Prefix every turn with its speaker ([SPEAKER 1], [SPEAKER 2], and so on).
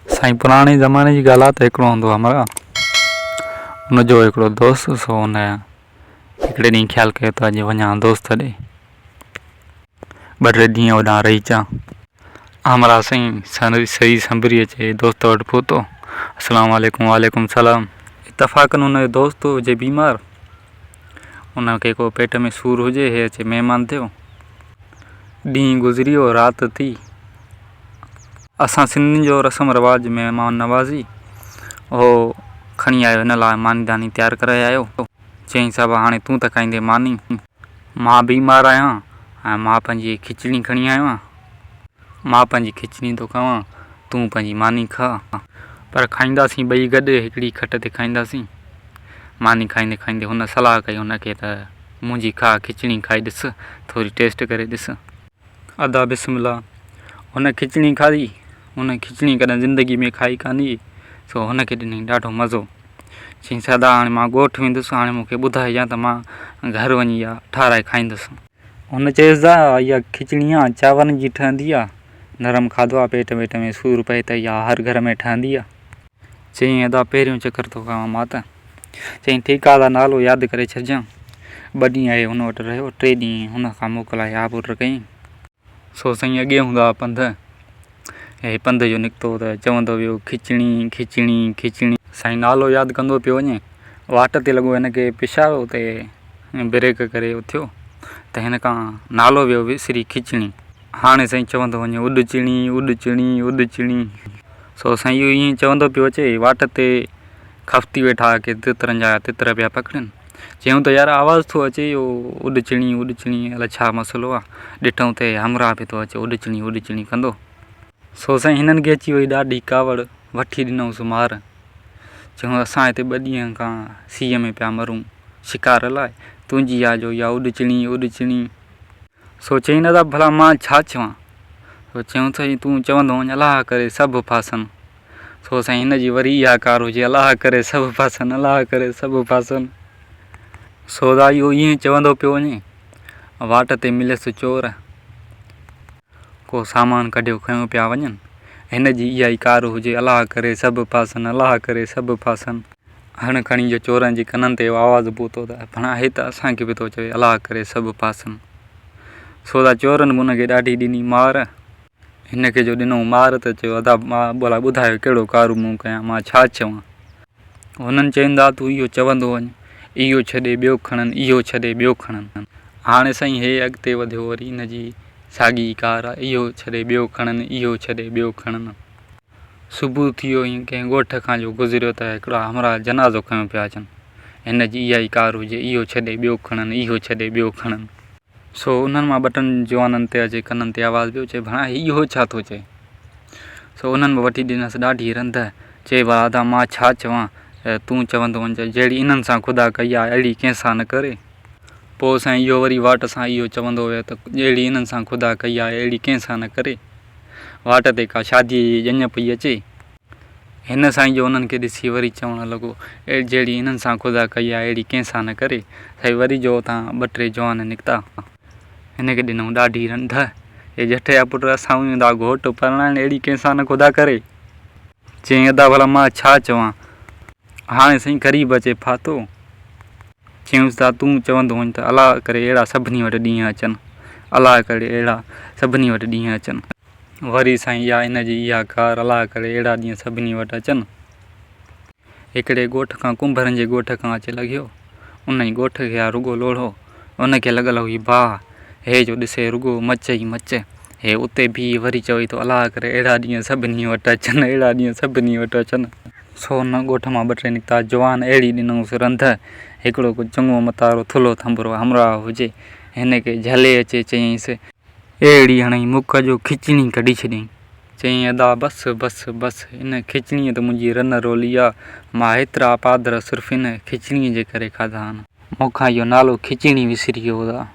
[SPEAKER 1] साईं पुराणे ज़माने जी ॻाल्हि आहे त हिकिड़ो हूंदो हमारा हुनजो हिकिड़ो दोस्त सो हुन हिकिड़े ॾींहुं ख़्यालु कयो त अॼु वञा दोस्त ॾे ॿ टे ॾींहं होॾां रही अचां। हमारा साईं सही संभरी अचे दोस्त वटि पहुतो। अस्सलाम वालेकुम। वालेकुम सलाम। इतफ़ाक़न हुनजो दोस्त हुजे बीमार, हुनखे को पेट में सूर हुजे, हे अचे महिमान थियो। ॾींहुं गुज़री वियो, राति थी। असां सिंधियुनि जो रस्म रवाज महिमान नवाज़ी हो खणी आयो, हिन लाइ मानी दानी तयारु कराए आयो। चईं साहिबु हाणे तूं त खाईंदे मानी, मां बीमार आहियां ऐं मां पंहिंजी खिचड़ी खणी आयो आहियां। मां पंहिंजी खिचड़ी थो खावां, तूं पंहिंजी मानी खा, पर खाईंदासीं ॿई गॾु हिकिड़ी खट ते खाईंदासीं। मानी खाईंदे खाईंदे हुन सलाह कई हुनखे त मुंहिंजी खा खिचड़ी खाई ॾिस, थोरी टेस्ट करे ॾिस। अदा बिस्मिल्लाह। हुन खिचड़ी खाधी। हुन खिचड़ी कॾहिं ज़िंदगी में खाई कान हुई, सो हुनखे ॾिनई ॾाढो मज़ो। चईं सदा हाणे मां ॻोठु वेंदुसि, हाणे मूंखे ॿुधाइजां त मां घर वञी इहा ठाराए खाईंदुसि। हुन चयसि इहा खिचड़ी आहे चांवरनि जी ठहंदी आहे, नरम खाधो आहे, पेट वेट में सूर पए त इहा हर घर में ठहंदी आहे। चईं अदा पहिरियों चकर थो खावां मां त। चईं ठीकु आहे, नालो यादि करे छॾिजांइ। 2 ॾींहं आहे हुन वटि रहियो, 3 ॾींहं हुन खां मोकिलाए आबुर कयईं। सो साईं अॻे हूंदा पंध, हे पंध जो निकितो त चवंदो वियो खिचड़ी खिचड़ी खिचड़ी। साईं नालो यादि कंदो पियो वञे, वाट ते लॻो हिनखे पिशारो ते ब्रेक करे उथियो त हिन खां नालो वियो विसरी खिचड़ी। हाणे साईं चवंदो वञे उॾचिणी उॾचिणी उॾचिणी। सो साईं इहो ईअं चवंदो पियो अचे, वाट ते खपती वेठा की तितरनि जा तितर पिया पकड़नि। चयूं त यार आवाज़ु थो अचे इहो उॾचिणी उॾचिणी, अलाए छा मसइलो आहे। ॾिठूं त हमरा बि थो अचे उॾचिणी उॾचिणी कंदो। सो साईं हिननि खे अची वई ॾाढी कावड़, वठी ॾिनऊंसि मार। चयूं असां हिते 2 ॾींहं खां सीअ में पिया मरूं शिकार लाइ, तुंहिंजी आहे जो इहा उॾचिणी उॾचिणी। सो चईं दादा भला मां छा चवां? सो चयूं साईं तूं चवंदो वञ अलाह करे सभु फासनि। सो साईं हिनजी वरी इहा कार हुजे अलाह करे सभु फासनि, अलाह करे सभु फासनि। सो दा इहो ईअं चवंदो पियो वञे, वाट ते मिलियसि चोर, को सामान कढियो खयो पिया वञनि। हिन जी इहा ई कार हुजे अलाह करे सभु फासनि, अलाह करे सभु फासनि। हण खणी जो चोरनि जी कननि ते आवाज़ु पहुतो त भणा हे त असांखे बि थो चवे अलाह करे सभु फासनि। सो दा चोरनि बि हुनखे ॾाढी ॾिनी मार। हिनखे जो ॾिनो मार त चयो अदा मां भला ॿुधायो कहिड़ो कारू मूं कयां, मां छा चवां? हुननि चवनि दा तूं इहो चवंदो वञ, इहो छॾे ॿियो खणनि, इहो छॾे ॿियो खणनि। हाणे साईं हे अॻिते वधियो, वरी हिनजी साॻी कार आहे, इहो छॾे ॿियो खणनि, इहो छॾे ॿियो खणनि। सुबुह थी वियो, ईअं कंहिं ॻोठ खां जो गुज़रियो त हिकिड़ा हमरा जनाज़ो खयो पिया अचनि। हिन जी इहा ई कार हुजे, इहो छॾे ॿियो खणनि, इहो छॾे ॿियो खणनि। सो उन्हनि मां 2 जवाननि ते अचे कननि ते आवाज़ु पियो चए भणा इहो छा थो चए? सो उन्हनि बि वठी ॾिनसि ॾाढी रंध। चए भला अदा मां छा चवां, तूं चवंदो वञ जहिड़ी इन्हनि सां ख़ुदा कई आहे अहिड़ी कंहिंसां न करे। पोइ साईं इहो वरी वाट सां इहो चवंदो वियो त जहिड़ी इन्हनि सां ख़ुदा कई आहे अहिड़ी कंहिंसां न करे। वाट ते का शादीअ जी ॼञ पई अचे, हिन साईं जो उन्हनि खे ॾिसी वरी चवणु लॻो जहिड़ी इन्हनि सां ख़ुदा कई आहे अहिड़ी कंहिंसां न करे। साईं वरी जो उतां 2-3 जवान निकिता, हिनखे ॾिनऊं ॾाढी रंध। हे जठ जा पुट असां वेंदा घोटु परणाइण अहिड़ी कंहिंसां न ख़ुदा करे। चईं अदा भला मां छा चवां? हाणे साईं ग़रीब अचे फाथो। चयूंसि त तूं चवंदो वञ त अलाह करे अहिड़ा सभिनी वटि ॾींहं अचनि, अलाह करे अहिड़ा सभिनी वटि ॾींहं अचनि। वरी साईं इहा हिनजी इहा कार अलाह करे अहिड़ा ॾींहं सभिनी वटि अचनि। हिकिड़े ॻोठ खां कुंभरनि जे ॻोठ खां अचे लॻियो, उन ई ॻोठ खे आहे रुॻो लोढ़ो। उनखे लॻल हुई बाह, हे जो ॾिसे रुॻो मच ई मच। हे उते बि वरी चवे थो अलाह करे अहिड़ा ॾींहं सभिनी वटि अचनि, अहिड़ा ॾींहं सभिनी वटि अचनि। सो हुन ॻोठ मां 2-3 निकिता जवान, अहिड़ी ॾिनऊंसि रंध। हिकिड़ो चङो मतारो थुलो थंभरो हमरा हुजे, हिनखे झले अचे चयईंसि अहिड़ी हणई मुख जो खिचड़ी कढी छॾियईं। चईं अदा बसि बसि बसि, इन खिचड़ीअ त मुंहिंजी रन रोली आहे, मां हेतिरा पादर सिर्फ़ु इन खिचड़ीअ जे करे खाधा आहिनि। मूंखां इहो नालो खिचड़ी विसरी वियो आहे।